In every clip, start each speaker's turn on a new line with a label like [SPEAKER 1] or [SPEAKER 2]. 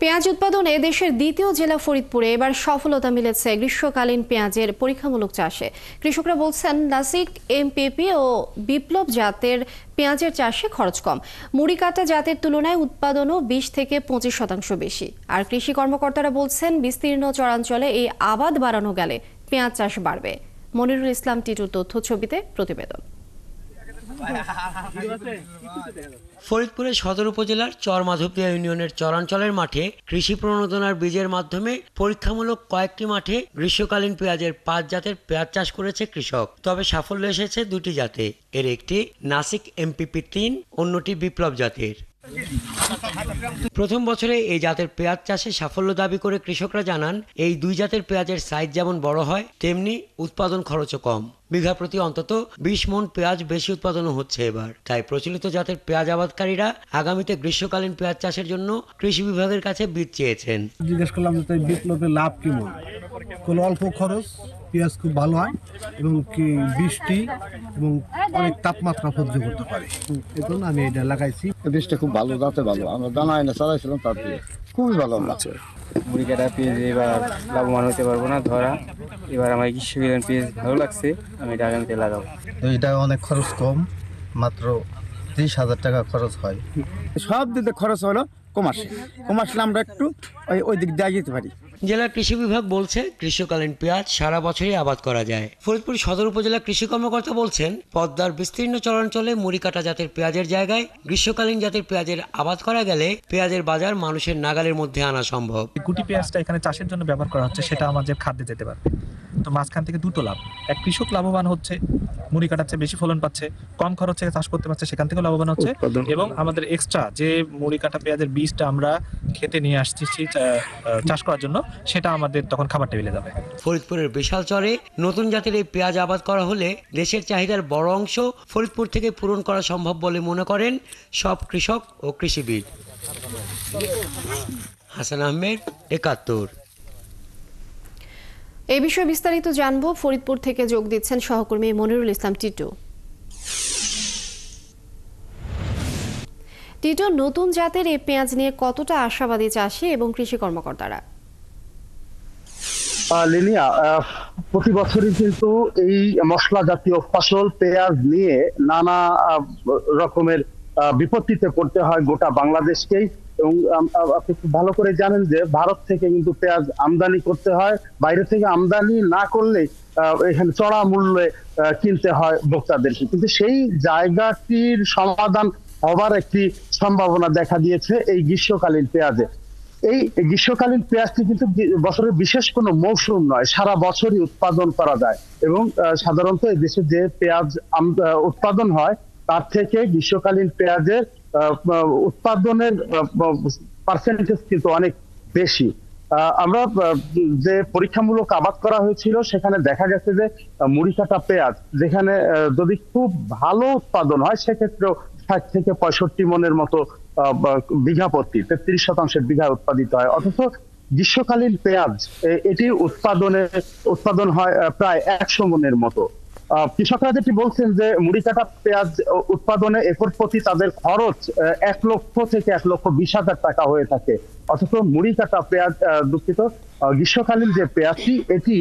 [SPEAKER 1] পেঁয়াজ উৎপাদনে দেশের দ্বিতীয় জেলা ফরিদপুরে এবার সফলতা মিলেছে গ্রীষ্মকালীন পেঁয়াজের পরীক্ষামূলক চাষে। কৃষকরা বলছেন নাসিক এমপিপি ও বিপ্লব জাতের পেঁয়াজের চাষে খরচ কম, মুড়ি কাটা জাতের তুলনায় উৎপাদনও 20 থেকে 25% বেশি। আর কৃষি কর্মকর্তারা বলছেন বিস্তীর্ণ চরাঞ্চলে এই আবাদ বাড়ানো গেলে পেঁয়াজ চাষ বাড়বে। মনিরুল ইসলাম টিটুর তথ্য ছবিতে প্রতিবেদন।
[SPEAKER 2] ফরিদপুরের সদর উপজেলার চরমাধবদিয়া ইউনিয়নের চরাঞ্চলের মাঠে কৃষি প্রণোদনার বীজের মাধ্যমে পরীক্ষামূলক কয়েকটি মাঠে গ্রীষ্মকালীন পেঁয়াজের 5 জাতের পেঁয়াজ চাষ করেছে কৃষক। তবে সাফল্য এসেছে 2টি জাতে, এর একটি নাসিক এমপিপি 3, অন্যটি বিপ্লব জাতের। প্রথম বছরে এই জাতের পেঁয়াজ চাষে সাফল্য দাবি করে কৃষকরা জানান, এই 2 জাতের পেঁয়াজের সাইজ যেমন বড় হয় তেমনি উৎপাদন খরচও কম। বিঘা প্রতি অন্তত 20 মণ পেঁয়াজ বেশি উৎপাদনও হচ্ছে এবার। তাই প্রচলিত জাতের পেঁয়াজ আবাদকারীরা আগামীতে গ্রীষ্মকালীন পেঁয়াজ চাষের জন্য কৃষি বিভাগের কাছে বীজ চেয়েছেন।
[SPEAKER 3] জিজ্ঞেস করলাম যে বিপ্লবের লাভ কেমন, কোনো অল্প খরচ, পেঁয়াজ খুব ভালো হয় এবং কি বৃষ্টি এবং অনেক তাপমাত্রা সহ্য করতে পারে, এই জন্য আমি এটা লাগাইছি।
[SPEAKER 4] বীজটা খুব ভালো, যাতে ভালো, আমরা দানা এনে চালাইছিলাম, তার দিয়ে খুবই ভালো লাগছে।
[SPEAKER 5] মুড়ি কাটা পেঁয়াজ এবার লাভবান হতে পারবো না ধরা, এবার আমার গ্রীষ্মকালীন পেঁয়াজ ভালো লাগছে, আমি এটা আগামীতে লাগাবো।
[SPEAKER 6] এটা অনেক খরচ কম, মাত্র 30,000 টাকা খরচ হয়।
[SPEAKER 4] সব দিকে খরচ হলো কম আসলে আমরা একটু ওই দিক দিয়ে যেতে পারি।
[SPEAKER 2] জেলা কৃষি বিভাগ বলছে গ্রীষ্মকালীন পেঁয়াজ সারা বছরই আবাদ করা যায়। ফরিদপুর সদর উপজেলা কৃষি কর্মকর্তা বলছেন, পদ্মার বিস্তীর্ণ চরাঞ্চলে মুড়ি কাটা জাতের পেঁয়াজের জায়গায় গ্রীষ্মকালীন জাতের পেঁয়াজের আবাদ করা গেলে পেঁয়াজের বাজার মানুষের নাগালের মধ্যে আনা সম্ভব।
[SPEAKER 7] গুটি পেঁয়াজটা এখানে চাষের জন্য ব্যবহার করা হচ্ছে, সেটা আমাদের খাদ্যে যেতে পারবে। তো মাঝখান থেকে দুটো লাভ, এক কৃষক লাভবান হচ্ছে, মুড়ি কাটাচ্ছে, বেশি ফলন পাচ্ছে, কম খরচে চাষ করতে পারছে, সেখান থেকে লাভবান হচ্ছে, এবং আমাদের এক্সট্রা যে মুড়ি কাটা পেঁয়াজের বীজটা আমরা খেতে নিয়ে আসছি চাষ করার জন্য, সেটা আমাদের তখন খাবার টেবিলে যাবে।
[SPEAKER 2] ফরিদপুরের বিশাল চরে নতুন জাতের এই পেঁয়াজ আবাদ করা হলে দেশের চাহিদার বড় অংশ ফরিদপুর থেকে পূরণ করা সম্ভব বলে মনে করেন সব কৃষক ও কৃষিবিদ। হাসান আহমেদ, ৭১।
[SPEAKER 1] এই বিষয়ে বিস্তারিত জানবো, ফরিদপুর থেকে যোগ দিচ্ছেন সহকর্মী মনিরুল ইসলাম টিটু। টিটু, নতুন জাতের এই পেঁয়াজ নিয়ে কতটা আশাবাদী চাষি এবং কৃষি কর্মকর্তারা?
[SPEAKER 8] লিনিয়া, প্রতি বছরই কিন্তু এই মশলা জাতীয় ফসল পেঁয়াজ নিয়ে নানা রকমের বিপত্তিতে পড়তে হয় গোটা বাংলাদেশকেই। এবং আপনি খুব ভালো করে জানেন যে ভারত থেকে কিন্তু পেঁয়াজ আমদানি করতে হয়, বাইরে থেকে আমদানি না করলে এখানে চড়া মূল্যে কিনতে হয় ভোক্তাদেরকে। কিন্তু সেই জায়গাটির সমাধান হবার একটি সম্ভাবনা দেখা দিয়েছে এই গ্রীষ্মকালীন পেঁয়াজে। এই গ্রীষ্মকালীন পেঁয়াজটি কিন্তু বছরের বিশেষ কোনো মৌসুম নয়, সারা বছরই উৎপাদন করা যায়। এবং সাধারণত এই দেশে যে পেঁয়াজ উৎপাদন হয় তার থেকে গ্রীষ্মকালীন পেঁয়াজের উৎপাদনের পার্সেন্টেজ কিন্তু অনেক বেশি। আমরা যে পরীক্ষামূলক আবাদ করা হয়েছিল সেখানে দেখা গেছে যে মুড়ি কাটা পেঁয়াজ যেখানে যদি খুব ভালো উৎপাদন হয় সেক্ষেত্রেও 60 থেকে 65 মণের মতো বিঘা প্রতি 33% বিঘা উৎপাদিত হয়। অথচ গ্রীষ্মকালীন পেঁয়াজ এটি উৎপাদন হয় প্রায় 100 মণের মতো। কৃষকরা যেটি বলছেন যে মুড়ি কাটা পেঁয়াজ উৎপাদনে একর প্রতি তাদের খরচ 1 লক্ষ থেকে 1,20,000 টাকা হয়ে থাকে। অথচ মুড়ি কাটা পেঁয়াজ, দুঃখিত, গ্রীষ্মকালীন যে পেঁয়াজটি এটি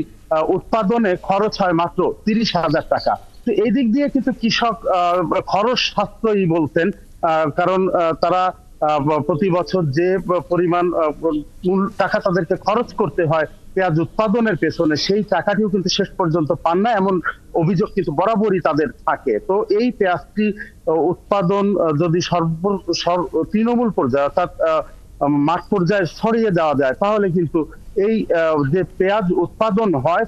[SPEAKER 8] উৎপাদনে খরচ হয় মাত্র 30,000 টাকা। তো এই দিক দিয়ে কিন্তু কৃষক খরচ সাশ্রয়ী বলছেন, কারণ তারা প্রতি বছর যে পরিমাণ টাকা তাদেরকে খরচ করতে হয় পেঁয়াজ উৎপাদনের পেছনে, সেই টাকাটিও কিন্তু শেষ পর্যন্ত পান না, এমন অভিযোগ কিন্তু বরাবরই তাদের থাকে। তো এই পেঁয়াজটি উৎপাদন যদি তৃণমূল পর্যায়ে অর্থাৎ মাঠ পর্যায়ে ছড়িয়ে দেওয়া যায় তাহলে কিন্তু এই যে পেঁয়াজ উৎপাদন হয়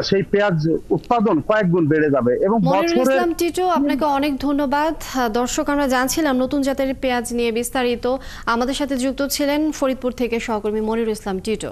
[SPEAKER 8] সেই পেঁয়াজ উৎপাদন কয়েক গুণ বেড়ে যাবে। এবং
[SPEAKER 1] মনিরুল ইসলাম টিটু, আপনাকে অনেক ধন্যবাদ। দর্শক, আমরা জানছিলাম নতুন জাতের পেঁয়াজ নিয়ে বিস্তারিত। আমাদের সাথে যুক্ত ছিলেন ফরিদপুর থেকে সহকর্মী মনিরুল ইসলাম টিটু।